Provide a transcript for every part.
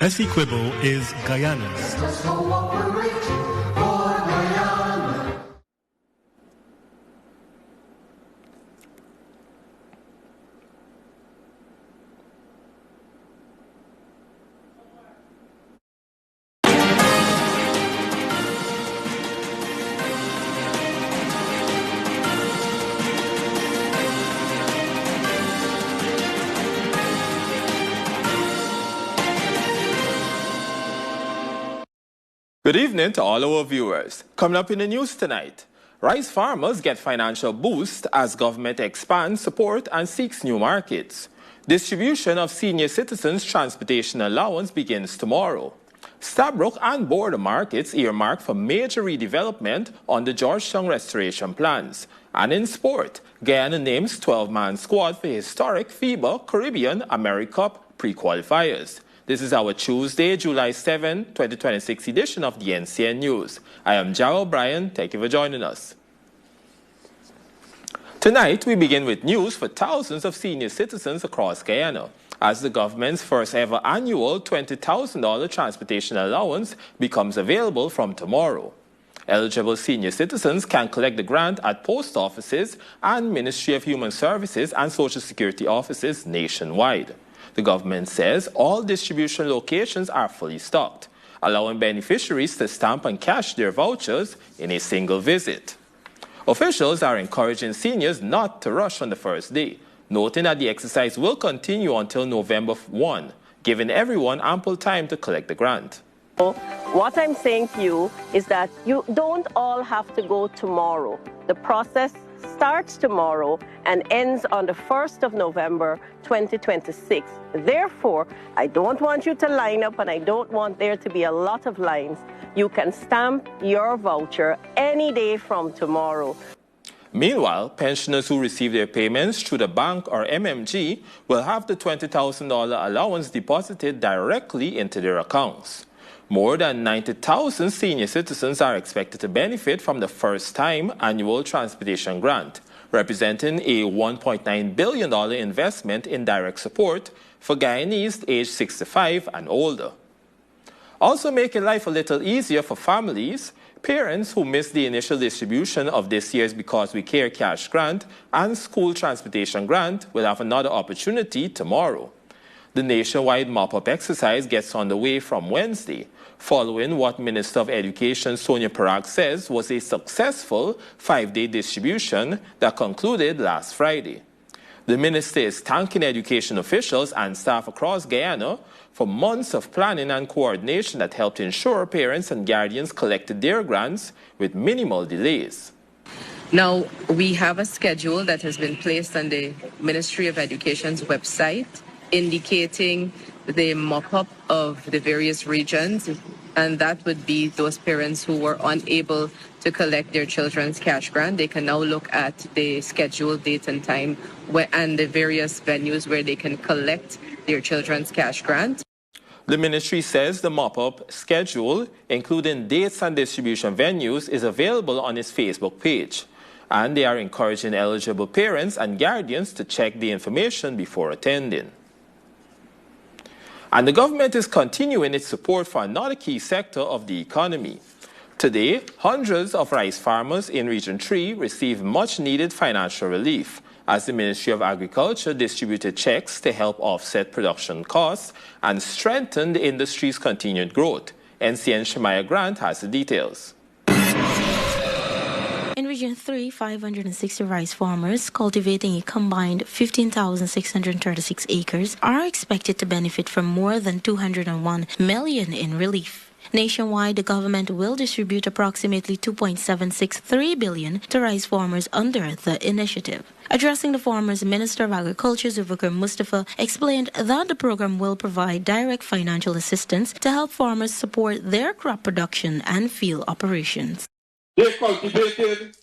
Essequibo is Guyana's. Good evening to all our viewers. Coming up in the news tonight, rice farmers get financial boost as government expands support and seeks new markets. Distribution of senior citizens' transportation allowance begins tomorrow. Stabroek and border markets earmarked for major redevelopment on the Georgetown restoration plans. And in sport, Guyana names 12-man squad for historic FIBA Caribbean AmeriCup pre-qualifiers. This is our Tuesday, July 7, 2026 edition of the NCN News. I am Jarrell Bryan. Thank you for joining us. Tonight, we begin with news for thousands of senior citizens across Guyana, as the government's first ever annual $20,000 transportation allowance becomes available from tomorrow. Eligible senior citizens can collect the grant at post offices and Ministry of Human Services and Social Security offices nationwide. The government says all distribution locations are fully stocked, allowing beneficiaries to stamp and cash their vouchers in a single visit. Officials are encouraging seniors not to rush on the first day, noting that the exercise will continue until November 1, giving everyone ample time to collect the grant. What I'm saying to you is that you don't all have to go tomorrow. The process starts tomorrow and ends on the 1st of November 2026. Therefore, I don't want you to line up and I don't want there to be a lot of lines. You can stamp your voucher any day from tomorrow. Meanwhile, pensioners who receive their payments through the bank or MMG will have the $20,000 allowance deposited directly into their accounts. More than 90,000 senior citizens are expected to benefit from the first-time annual transportation grant, representing a $1.9 billion investment in direct support for Guyanese aged 65 and older. Also making life a little easier for families, parents who missed the initial distribution of this year's Because We Care cash grant and school transportation grant will have another opportunity tomorrow. The nationwide mop-up exercise gets underway from Wednesday, following what Minister of Education Sonia Parag says was a successful 5-day distribution that concluded last Friday. The minister is thanking education officials and staff across Guyana for months of planning and coordination that helped ensure parents and guardians collected their grants with minimal delays. Now, we have a schedule that has been placed on the Ministry of Education's website indicating the mop-up of the various regions, and that would be those parents who were unable to collect their children's cash grant. They can now look at the scheduled date and time and the various venues where they can collect their children's cash grant. The ministry says the mop-up schedule, including dates and distribution venues, is available on its Facebook page, and they are encouraging eligible parents and guardians to check the information before attending. And the government is continuing its support for another key sector of the economy. Today, hundreds of rice farmers in Region 3 received much-needed financial relief as the Ministry of Agriculture distributed checks to help offset production costs and strengthen the industry's continued growth. NCN Shemaya Grant has the details. In Region 3, 560 rice farmers cultivating a combined 15,636 acres are expected to benefit from more than $201 million in relief. Nationwide, the government will distribute approximately $2.763 billion to rice farmers under the initiative. Addressing the farmers, Minister of Agriculture Zubakar Mustafa explained that the program will provide direct financial assistance to help farmers support their crop production and field operations. They cultivated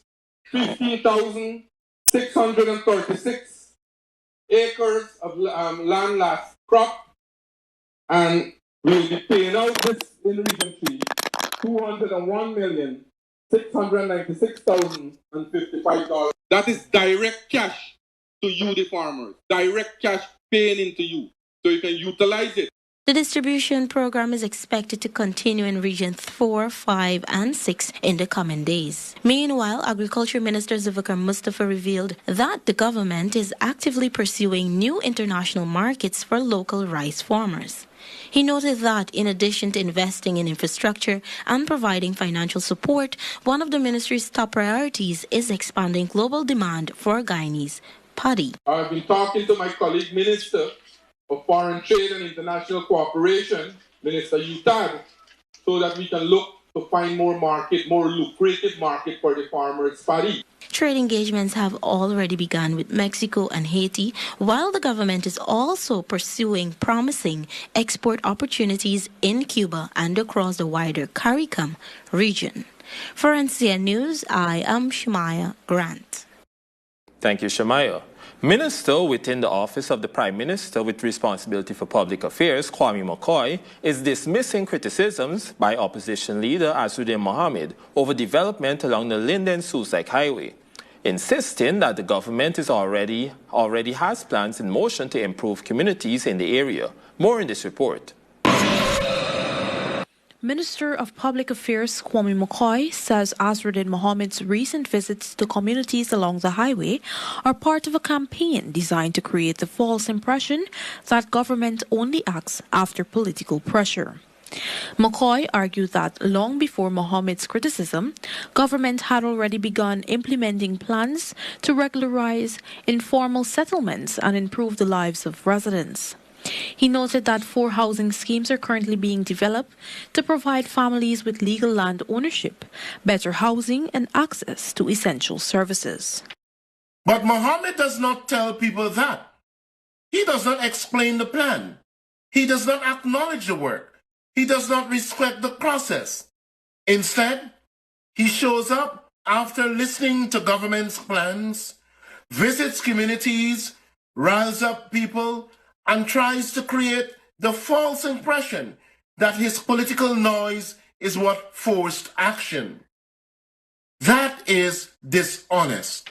15,636 acres of land last crop, and will be paying out this in Region 3 $201,696,055. That is direct cash to you, the farmers. Direct cash paying into you, so you can utilize it The distribution program is expected to continue in Regions 4, 5, and 6 in the coming days. Meanwhile, Agriculture Minister Zulfikar Mustafa revealed that the government is actively pursuing new international markets for local rice farmers. He noted that in addition to investing in infrastructure and providing financial support, one of the ministry's top priorities is expanding global demand for Guyanese paddy. I've been talking to my colleague Minister of Foreign Trade and International Cooperation, Minister Utad, so that we can look to find more lucrative market for the farmers' paddy. Trade engagements have already begun with Mexico and Haiti, while the government is also pursuing promising export opportunities in Cuba and across the wider CARICOM region. For NCN News, I am Shemaya Grant. Thank you, Shemaya. Minister within the Office of the Prime Minister with responsibility for public affairs, Kwame McCoy, is dismissing criticisms by opposition leader Azruddin Mohammed over development along the Linden-Sussex Highway, insisting that the government is already has plans in motion to improve communities in the area. More in this report. Minister of Public Affairs Kwame McCoy says Azruddin Mohammed's recent visits to communities along the highway are part of a campaign designed to create the false impression that government only acts after political pressure. McCoy argued that long before Mohammed's criticism, government had already begun implementing plans to regularize informal settlements and improve the lives of residents. He noted that 4 housing schemes are currently being developed to provide families with legal land ownership, better housing, and access to essential services. But Mohammed does not tell people that. He does not explain the plan. He does not acknowledge the work. He does not respect the process. Instead, he shows up after listening to government's plans, visits communities, riles up people, and tries to create the false impression that his political noise is what forced action. That is dishonest.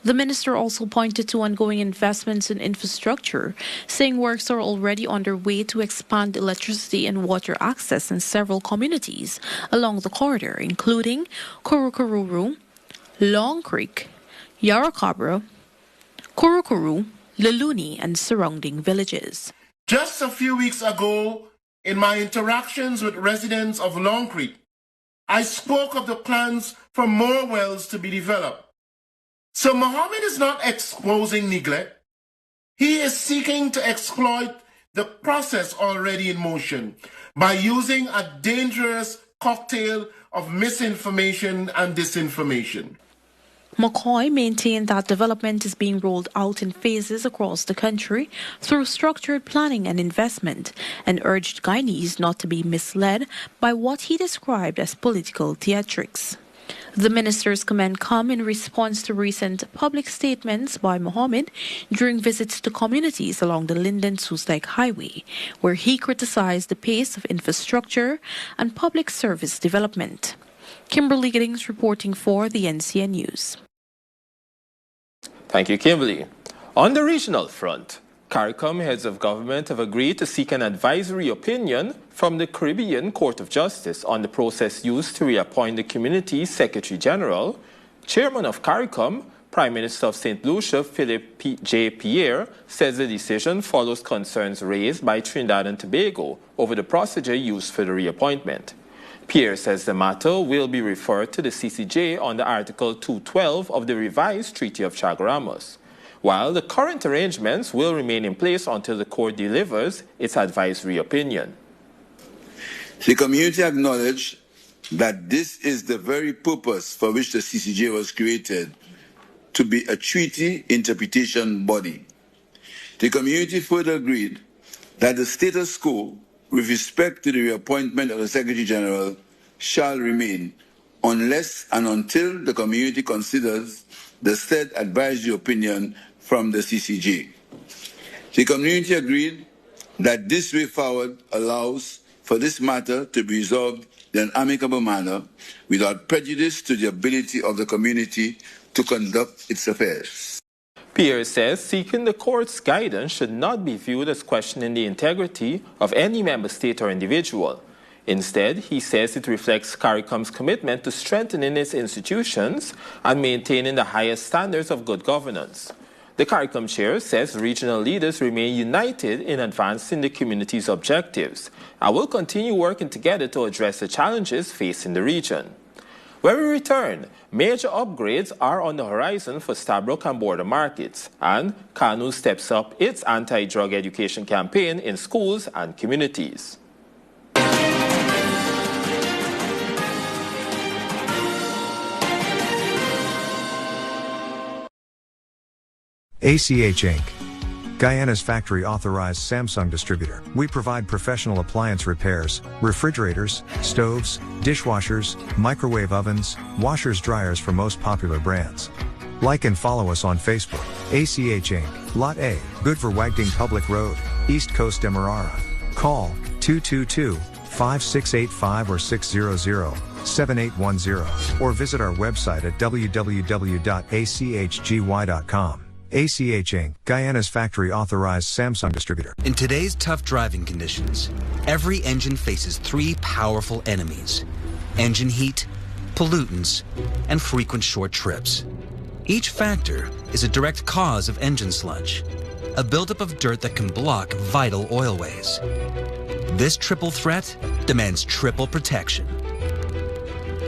The minister also pointed to ongoing investments in infrastructure, saying works are already underway to expand electricity and water access in several communities along the corridor, including Kurukuru, Long Creek, Yarracabra, Kurukuru, Luluni, and surrounding villages. Just a few weeks ago, in my interactions with residents of Long Creek, I spoke of the plans for more wells to be developed. So Mohammed is not exposing neglect. He is seeking to exploit the process already in motion by using a dangerous cocktail of misinformation and disinformation. McCoy maintained that development is being rolled out in phases across the country through structured planning and investment, and urged Guyanese not to be misled by what he described as political theatrics. The minister's comment come in response to recent public statements by Mohammed during visits to communities along the Linden-Sussex Highway, where he criticized the pace of infrastructure and public service development. Kimberly Giddings reporting for the NCN News. Thank you, Kimberly. On the regional front, CARICOM heads of government have agreed to seek an advisory opinion from the Caribbean Court of Justice on the process used to reappoint the Community Secretary General. Chairman of CARICOM, Prime Minister of St. Lucia, Philip J. Pierre, says the decision follows concerns raised by Trinidad and Tobago over the procedure used for the reappointment. Pierre says the matter will be referred to the CCJ under Article 212 of the revised Treaty of Chaguaramas, while the current arrangements will remain in place until the court delivers its advisory opinion. The community acknowledged that this is the very purpose for which the CCJ was created, to be a treaty interpretation body. The community further agreed that the status quo with respect to the reappointment of the Secretary General shall remain unless and until the community considers the said advisory opinion from the CCJ. The community agreed that this way forward allows for this matter to be resolved in an amicable manner without prejudice to the ability of the community to conduct its affairs. Pierre says seeking the court's guidance should not be viewed as questioning the integrity of any member state or individual. Instead, he says it reflects CARICOM's commitment to strengthening its institutions and maintaining the highest standards of good governance. The CARICOM chair says regional leaders remain united in advancing the community's objectives and will continue working together to address the challenges facing the region. When we return, major upgrades are on the horizon for Stabroek and border markets, and KANU steps up its anti-drug education campaign in schools and communities. ACH Inc., Guyana's factory-authorized Samsung distributor. We provide professional appliance repairs, refrigerators, stoves, dishwashers, microwave ovens, washers, dryers for most popular brands. Like and follow us on Facebook. ACH Inc., Lot A, Good for Wagding Public Road, East Coast Demerara. Call 222-5685 or 600-7810, or visit our website at www.achgy.com. ACH Inc., Guyana's factory-authorized Samsung distributor. In today's tough driving conditions, every engine faces three powerful enemies: engine heat, pollutants, and frequent short trips. Each factor is a direct cause of engine sludge, a buildup of dirt that can block vital oilways. This triple threat demands triple protection.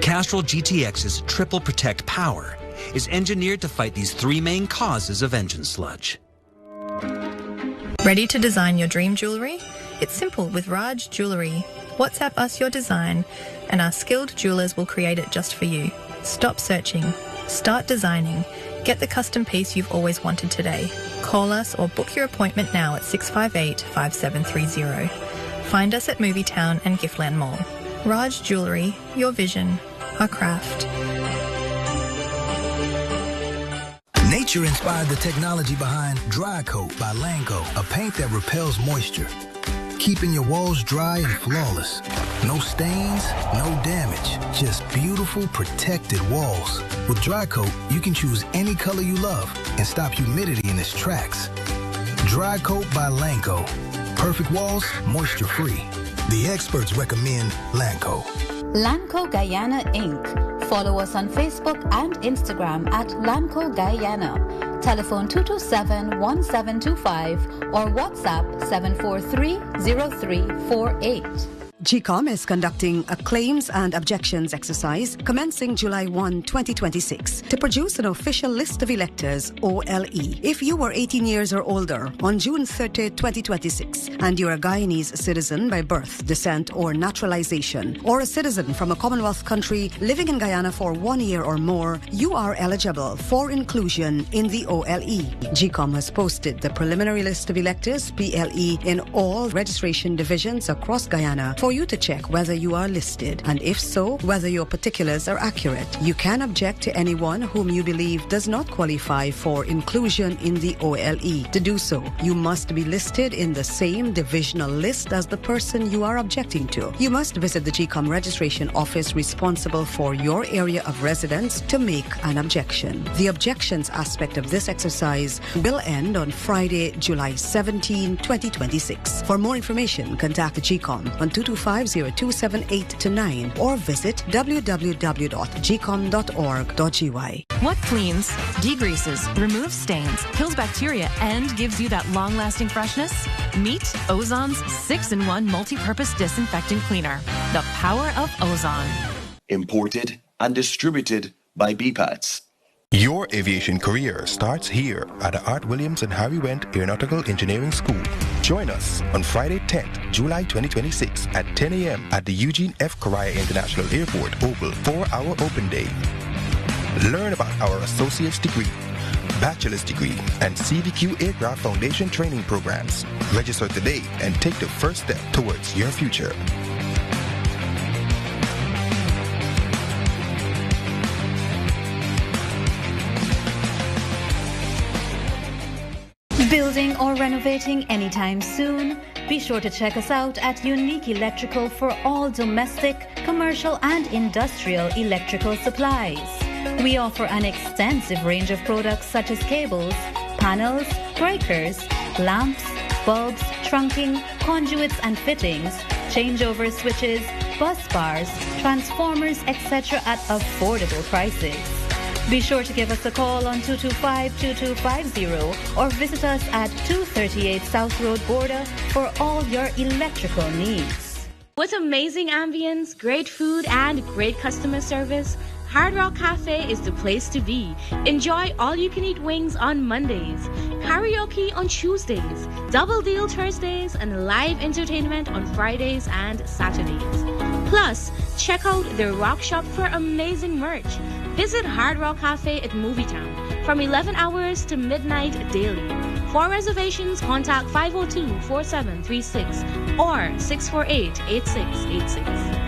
Castrol GTX's Triple Protect Power is engineered to fight these three main causes of engine sludge. Ready to design your dream jewellery? It's simple with Raj Jewellery. WhatsApp us your design and our skilled jewellers will create it just for you. Stop searching. Start designing. Get the custom piece you've always wanted today. Call us or book your appointment now at 658-5730. Find us at Movietown and Giftland Mall. Raj Jewellery, your vision, our craft. Nature inspired the technology behind Dry Coat by Lanco, a paint that repels moisture, keeping your walls dry and flawless. No stains, no damage, just beautiful protected walls. With Dry Coat, you can choose any color you love and stop humidity in its tracks. Dry Coat by Lanco. Perfect walls, moisture free. The experts recommend Lanco. Lanco Guyana Inc. Follow us on Facebook and Instagram at Lanco Guyana. Telephone 227-1725 or WhatsApp 743-0348. GCOM is conducting a claims and objections exercise commencing July 1, 2026 to produce an official list of electors, OLE. If you were 18 years or older on June 30, 2026 and you're a Guyanese citizen by birth, descent or naturalization, or a citizen from a Commonwealth country living in Guyana for 1 year or more, you are eligible for inclusion in the OLE. GCOM has posted the preliminary list of electors, PLE, in all registration divisions across Guyana for you to check whether you are listed, and if so, whether your particulars are accurate. You can object to anyone whom you believe does not qualify for inclusion in the OLE. To do so, you must be listed in the same divisional list as the person you are objecting to. You must visit the GCOM registration office responsible for your area of residence to make an objection. The objections aspect of this exercise will end on Friday, July 17, 2026. For more information, contact the GCOM on 225-0278-9 or visit www.gcom.org.gy. What cleans, degreases, removes stains, kills bacteria, and gives you that long-lasting freshness? Meet Ozon's 6-in-1 multi-purpose disinfectant cleaner. The power of Ozon. Imported and distributed by BPATS. Your aviation career starts here at the Art Williams and Harry Wendt Aeronautical Engineering School. Join us on Friday 10th, July 2026 at 10 a.m. at the Eugene F. Correa International Airport Oval for our open day. Learn about our associate's degree, bachelor's degree, and CVQ Aircraft Foundation training programs. Register today and take the first step towards your future. Building or renovating anytime soon? Be sure to check us out at Unique Electrical for all domestic, commercial and industrial electrical supplies. We offer an extensive range of products such as cables, panels, breakers, lamps, bulbs, trunking, conduits and fittings, changeover switches, bus bars, transformers, etc. at affordable prices. Be sure to give us a call on 225-2250 or visit us at 238 South Road Border for all your electrical needs. With amazing ambience, great food, and great customer service, Hard Rock Cafe is the place to be. Enjoy all-you-can-eat wings on Mondays, karaoke on Tuesdays, double deal Thursdays, and live entertainment on Fridays and Saturdays. Plus, check out their rock shop for amazing merch. Visit Hard Rock Cafe at Movietown from 11 hours to midnight daily. For reservations, contact 502-4736 or 648-8686.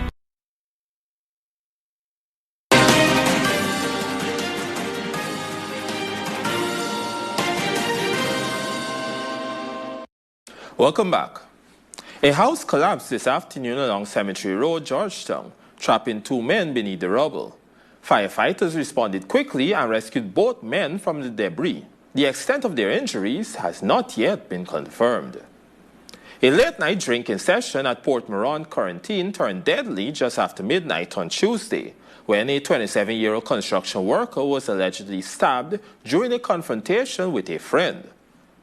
Welcome back. A house collapsed this afternoon along Cemetery Road, Georgetown, trapping 2 men beneath the rubble. Firefighters responded quickly and rescued both men from the debris. The extent of their injuries has not yet been confirmed. A late-night drinking session at Port Moran Quarantine turned deadly just after midnight on Tuesday, when a 27-year-old construction worker was allegedly stabbed during a confrontation with a friend.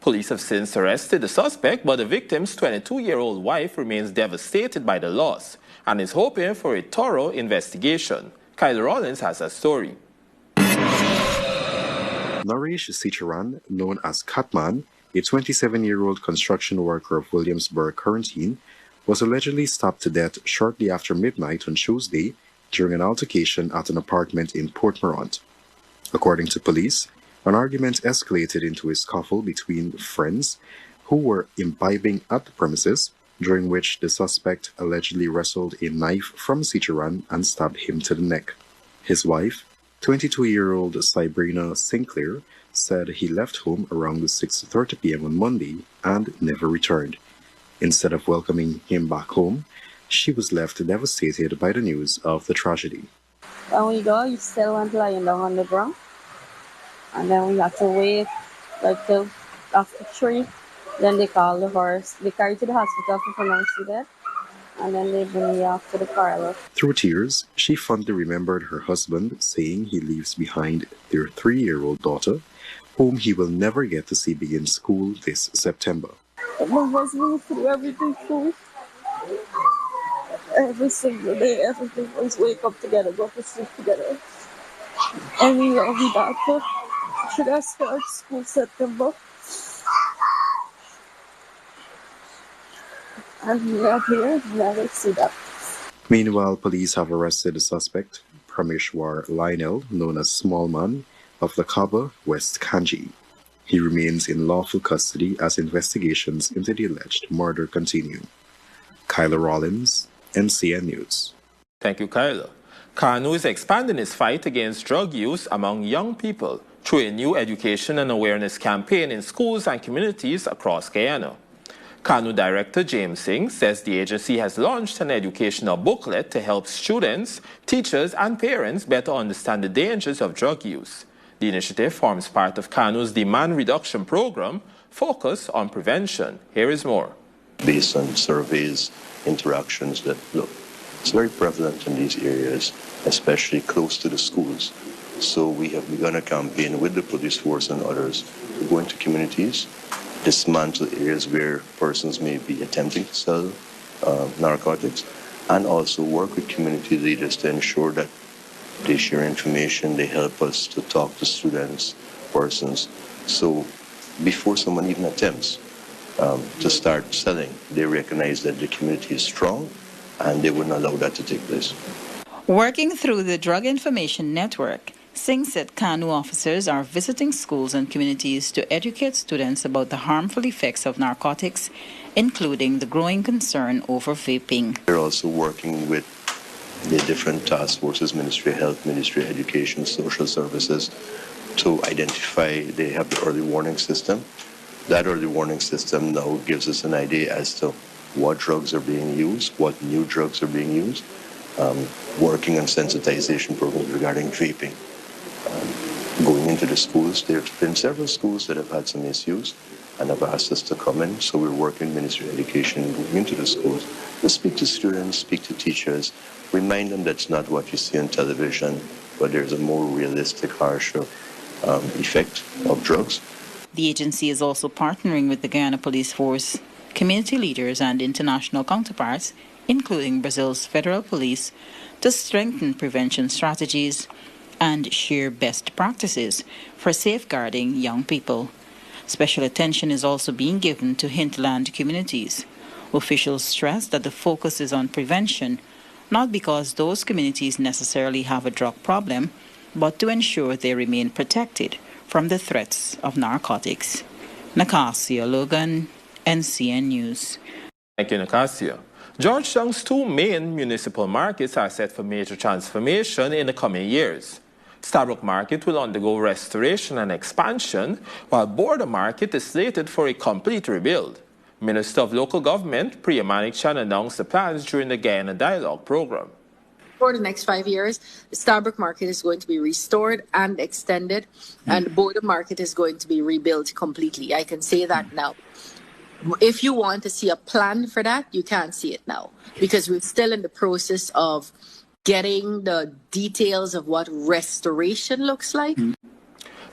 Police have since arrested the suspect, but the victim's 22-year-old wife remains devastated by the loss and is hoping for a thorough investigation. Kyle Rollins has a story. Naresh Sicharan, known as Catman, a 27-year-old construction worker of Williamsburg Quarantine, was allegedly stabbed to death shortly after midnight on Tuesday during an altercation at an apartment in Port Morant. According to police, an argument escalated into a scuffle between friends who were imbibing at the premises, during which the suspect allegedly wrestled a knife from Sicharan and stabbed him to the neck. His wife, 22-year-old Sabrina Sinclair, said he left home around 6:30 p.m. on Monday and never returned. Instead of welcoming him back home, she was left devastated by the news of the tragedy. When we go, he still went lying down on the ground. And then we had to wait like till after 3. Then they called the horse. They carried to the hospital for pronouncing death. And then they bring me off to the parlor. Through tears, she fondly remembered her husband, saying he leaves behind their 3-year-old daughter, whom he will never get to see begin school this September. My husband through everything through. Every single day, everything was wake up together, go to sleep together. And we love the doctor. Should I start school September? And we are here, never see that. Meanwhile, police have arrested the suspect, Prameshwar Lionel, known as Small Man, of Lakaba, West Kanji. He remains in lawful custody as investigations into the alleged murder continue. Kyla Rollins, NCN News. Thank you, Kyla. KANU is expanding its fight against drug use among young people through a new education and awareness campaign in schools and communities across Guyana. KANU Director James Singh says the agency has launched an educational booklet to help students, teachers, and parents better understand the dangers of drug use. The initiative forms part of KANU's demand reduction program focused on prevention. Here is more. Based on surveys, interactions that, look, it's very prevalent in these areas, especially close to the schools. So we have begun a campaign with the police force and others to go into communities, dismantle areas where persons may be attempting to sell narcotics, and also work with community leaders to ensure that they share information, they help us to talk to students, persons. So before someone even attempts to start selling, they recognize that the community is strong and they wouldn't allow that to take place. Working through the Drug Information Network, Singh said KANU officers are visiting schools and communities to educate students about the harmful effects of narcotics, including the growing concern over vaping. We're also working with the different task forces, Ministry of Health, Ministry of Education, Social Services, to identify, they have the early warning system. That early warning system now gives us an idea as to what drugs are being used, what new drugs are being used, working on sensitization programs regarding vaping, going going into the schools. There have been several schools that have had some issues and have asked us to come in. So we're working with Ministry of Education and going into the schools to speak to students, speak to teachers, remind them that's not what you see on television, but there's a more realistic, harsher effect of drugs. The agency is also partnering with the Guyana Police Force, community leaders and international counterparts, including Brazil's federal police, to strengthen prevention strategies and share best practices for safeguarding young people. Special attention is also being given to hinterland communities. Officials stress that the focus is on prevention, not because those communities necessarily have a drug problem, but to ensure they remain protected from the threats of narcotics. Nacasia Logan, NCN News. Thank you, Nacasia. Georgetown's two main municipal markets are set for major transformation in the coming years. Stabroek Market will undergo restoration and expansion, while Border Market is slated for a complete rebuild. Minister of Local Government, Priya Manikchan, announced the plans during the Guyana Dialogue program. For the next 5 years, the Stabroek Market is going to be restored and extended, and the Border Market is going to be rebuilt completely. I can say that now. If you want to see a plan for that, you can't see it now, because we're still in the process of getting the details of what restoration looks like.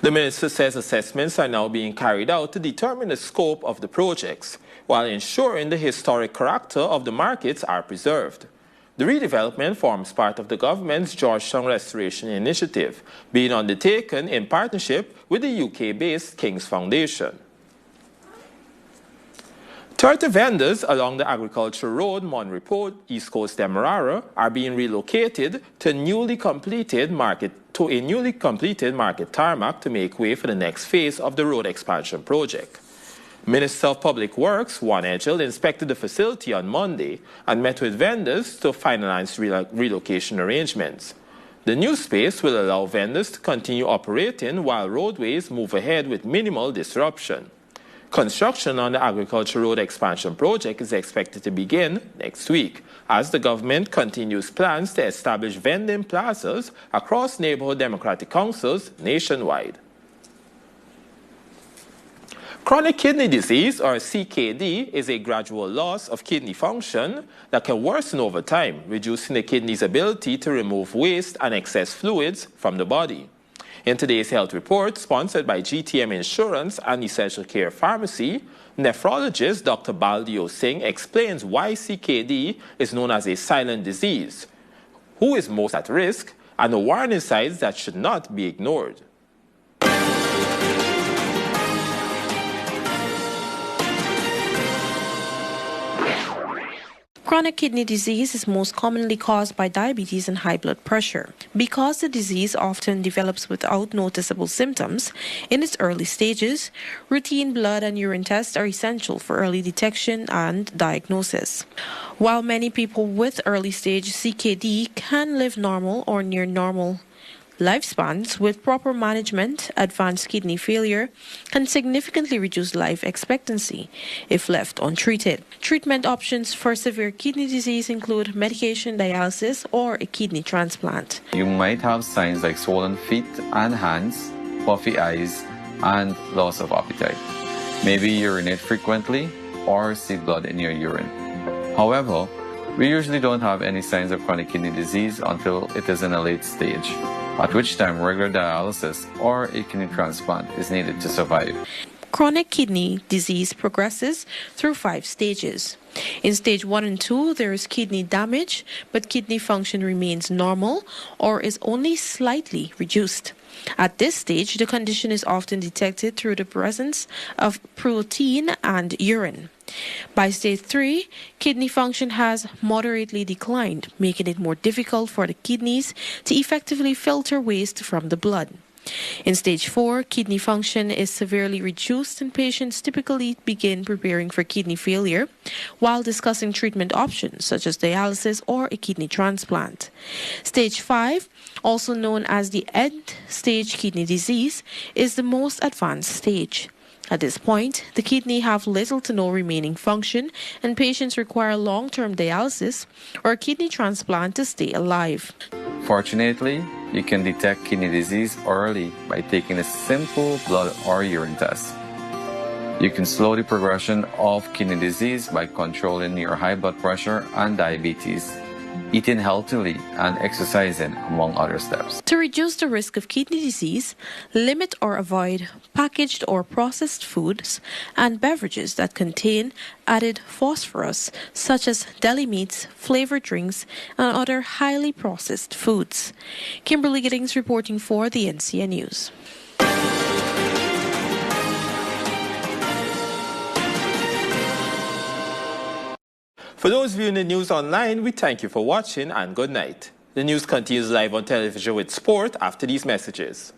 The minister says assessments are now being carried out to determine the scope of the projects, while ensuring the historic character of the markets are preserved. The redevelopment forms part of the government's Georgetown Restoration Initiative, being undertaken in partnership with the UK-based King's Foundation. 30 vendors along the Agriculture Road, Monreport, East Coast Demerara, are being relocated to a newly completed market tarmac to make way for the next phase of the road expansion project. Minister of Public Works, Juan Edgel, inspected the facility on Monday and met with vendors to finalize relocation arrangements. The new space will allow vendors to continue operating while roadways move ahead with minimal disruption. Construction on the Agriculture Road expansion project is expected to begin next week as the government continues plans to establish vending plazas across neighborhood democratic councils nationwide. Chronic kidney disease, or CKD, is a gradual loss of kidney function that can worsen over time, reducing the kidney's ability to remove waste and excess fluids from the body. In today's health report, sponsored by GTM Insurance and Essential Care Pharmacy, nephrologist Dr. Baldio Singh explains why CKD is known as a silent disease, who is most at risk, and the warning signs that should not be ignored. Chronic kidney disease is most commonly caused by diabetes and high blood pressure. Because the disease often develops without noticeable symptoms, in its early stages, routine blood and urine tests are essential for early detection and diagnosis. While many people with early-stage CKD can live normal or near normal lifespans, with proper management, advanced kidney failure can significantly reduce life expectancy if left untreated. Treatment options for severe kidney disease include medication, dialysis, or a kidney transplant. You might have signs like swollen feet and hands, puffy eyes, and loss of appetite. Maybe urinate frequently or see blood in your urine. However, we usually don't have any signs of chronic kidney disease until it is in a late stage, at which time regular dialysis or a kidney transplant is needed to survive. Chronic kidney disease progresses through 5 stages. In stage 1 and 2, there is kidney damage, but kidney function remains normal or is only slightly reduced. At this stage, the condition is often detected through the presence of protein and urine. By stage 3, kidney function has moderately declined, making it more difficult for the kidneys to effectively filter waste from the blood. In stage 4, kidney function is severely reduced and patients typically begin preparing for kidney failure while discussing treatment options such as dialysis or a kidney transplant. Stage 5, also known as the end-stage kidney disease, is the most advanced stage. At this point, the kidney have little to no remaining function and patients require long-term dialysis or a kidney transplant to stay alive. Fortunately, you can detect kidney disease early by taking a simple blood or urine test. You can slow the progression of kidney disease by controlling your high blood pressure and diabetes, eating healthily, and exercising, among other steps. To reduce the risk of kidney disease, limit or avoid packaged or processed foods and beverages that contain added phosphorus, such as deli meats, flavored drinks, and other highly processed foods. Kimberly Giddings reporting for the NCN News. For those viewing the news online, we thank you for watching and good night. The news continues live on television with sport after these messages.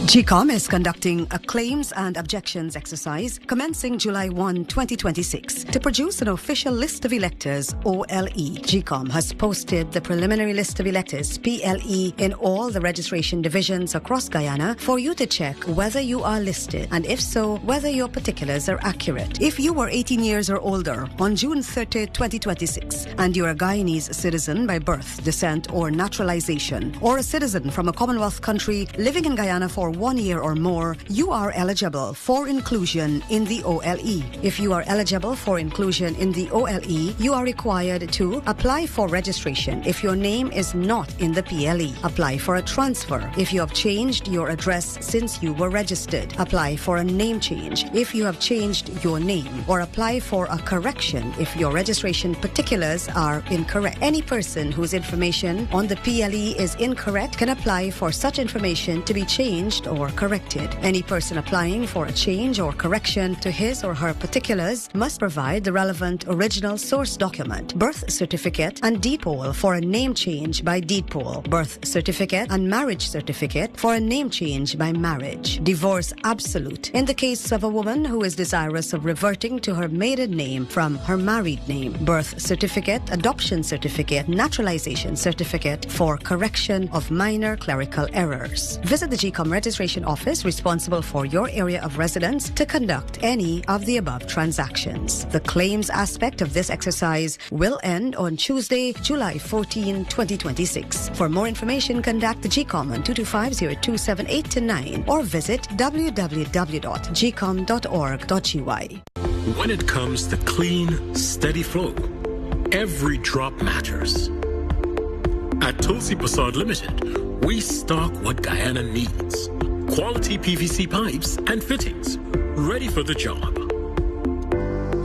GCOM is conducting a claims and objections exercise commencing July 1, 2026 to produce an official list of electors, OLE. GCOM has posted the preliminary list of electors, PLE, in all the registration divisions across Guyana for you to check whether you are listed and if so, whether your particulars are accurate. If you were 18 years or older on June 30, 2026 and you are a Guyanese citizen by birth, descent or naturalization, or a citizen from a Commonwealth country living in Guyana for 1 year or more, you are eligible for inclusion in the OLE. If you are eligible for inclusion in the OLE, you are required to apply for registration if your name is not in the PLE. Apply for a transfer if you have changed your address since you were registered. Apply for a name change if you have changed your name, or apply for a correction if your registration particulars are incorrect. Any person whose information on the PLE is incorrect can apply for such information to be changed or corrected. Any person applying for a change or correction to his or her particulars must provide the relevant original source document, birth certificate and deed poll for a name change by deed poll, birth certificate and marriage certificate for a name change by marriage. Divorce absolute in the case of a woman who is desirous of reverting to her maiden name from her married name, birth certificate, adoption certificate, naturalization certificate for correction of minor clerical errors. Visit the GCOM registration office responsible for your area of residence to conduct any of the above transactions. The claims aspect of this exercise will end on Tuesday, July 14, 2026. For more information, contact the GCOM on 225-0278-9 or visit www.gcom.org.gy. When it comes to clean, steady flow, every drop matters. At Tulsi Prasad Limited, we stock what Guyana needs. Quality PVC pipes and fittings, ready for the job.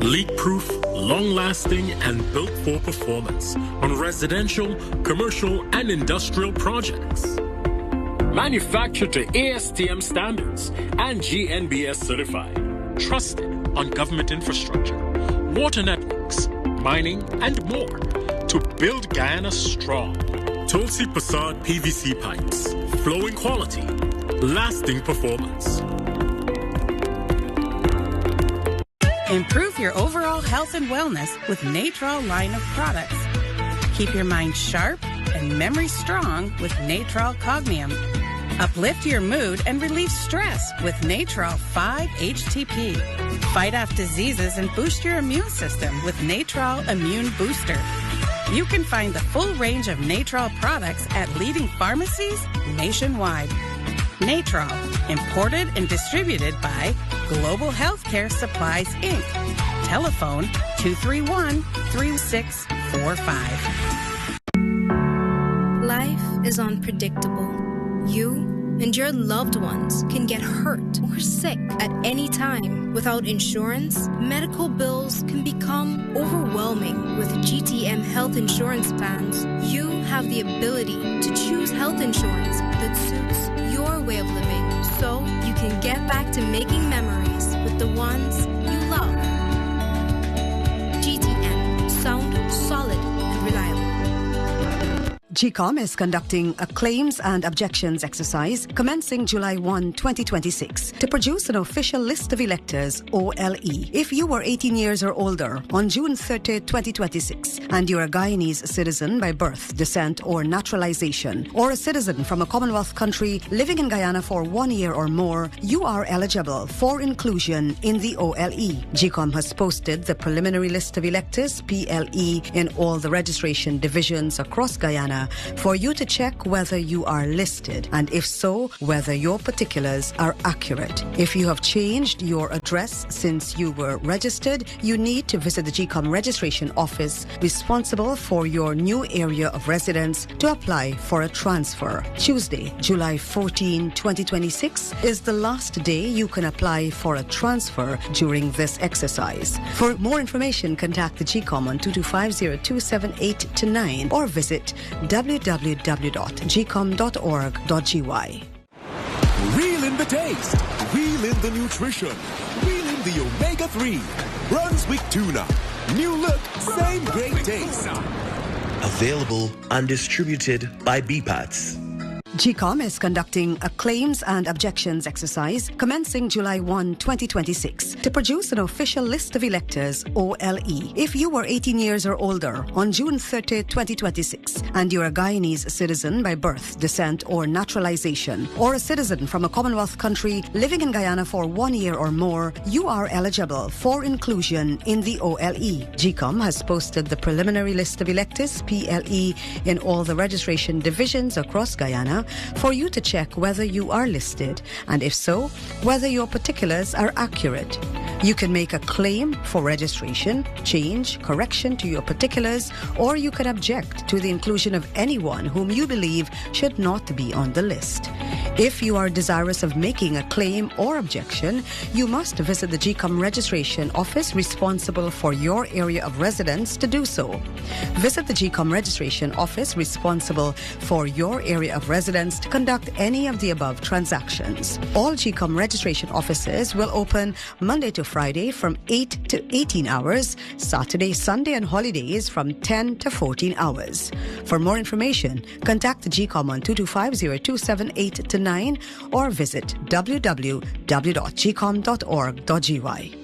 Leak-proof, long-lasting, and built for performance on residential, commercial, and industrial projects. Manufactured to ASTM standards and GNBS certified. Trusted on government infrastructure, water networks, mining, and more to build Guyana strong. Tulsi Prasad PVC pipes, flowing quality, lasting performance. Improve your overall health and wellness with Natral line of products. Keep your mind sharp and memory strong with Natral Cognium. Uplift your mood and relieve stress with Natral 5-HTP. Fight off diseases and boost your immune system with Natral Immune Booster. You can find the full range of Natral products at leading pharmacies nationwide. Natral, imported and distributed by Global Healthcare Supplies, Inc. Telephone 231-3645. Life is unpredictable. You and your loved ones can get hurt or sick at any time. Without insurance, medical bills can become overwhelming. With GTM health insurance plans, you have the ability to choose health insurance that suits your way of living, so you can get back to making memories with the ones you love. GTM, sound, solid, and reliable. GCOM is conducting a claims and objections exercise commencing July 1, 2026 to produce an official list of electors, OLE. If you were 18 years or older on June 30, 2026 and you're a Guyanese citizen by birth, descent or naturalization, or a citizen from a Commonwealth country living in Guyana for 1 year or more, you are eligible for inclusion in the OLE. GCOM has posted the preliminary list of electors, PLE, in all the registration divisions across Guyana for you to check whether you are listed, and if so, whether your particulars are accurate. If you have changed your address since you were registered, you need to visit the GCOM registration office responsible for your new area of residence to apply for a transfer. Tuesday, July 14, 2026 is the last day you can apply for a transfer during this exercise. For more information, contact the GCOM on 225-0278-9 or visit www.gcom.org.gy. Reel in the taste, reel in the nutrition, reel in the omega-3. Brunswick tuna, new look, same great taste. Available and distributed by BPATS. GCOM is conducting a claims and objections exercise commencing July 1, 2026 to produce an official list of electors, OLE. If you were 18 years or older on June 30, 2026 and you're a Guyanese citizen by birth, descent or naturalization, or a citizen from a Commonwealth country living in Guyana for 1 year or more, you are eligible for inclusion in the OLE. GCOM has posted the preliminary list of electors, PLE, in all the registration divisions across Guyana for you to check whether you are listed, and if so, whether your particulars are accurate. You can make a claim for registration, change, correction to your particulars, or you can object to the inclusion of anyone whom you believe should not be on the list. If you are desirous of making a claim or objection, you must visit the GCOM registration office responsible for your area of residence to do so. Visit the GCOM registration office responsible for your area of residence to conduct any of the above transactions. All GCOM registration offices will open Monday to Friday from 8 to 18 hours, Saturday, Sunday and holidays from 10 to 14 hours. For more information, contact the GCOM on 225-0278-9 or visit www.gcom.org.gy.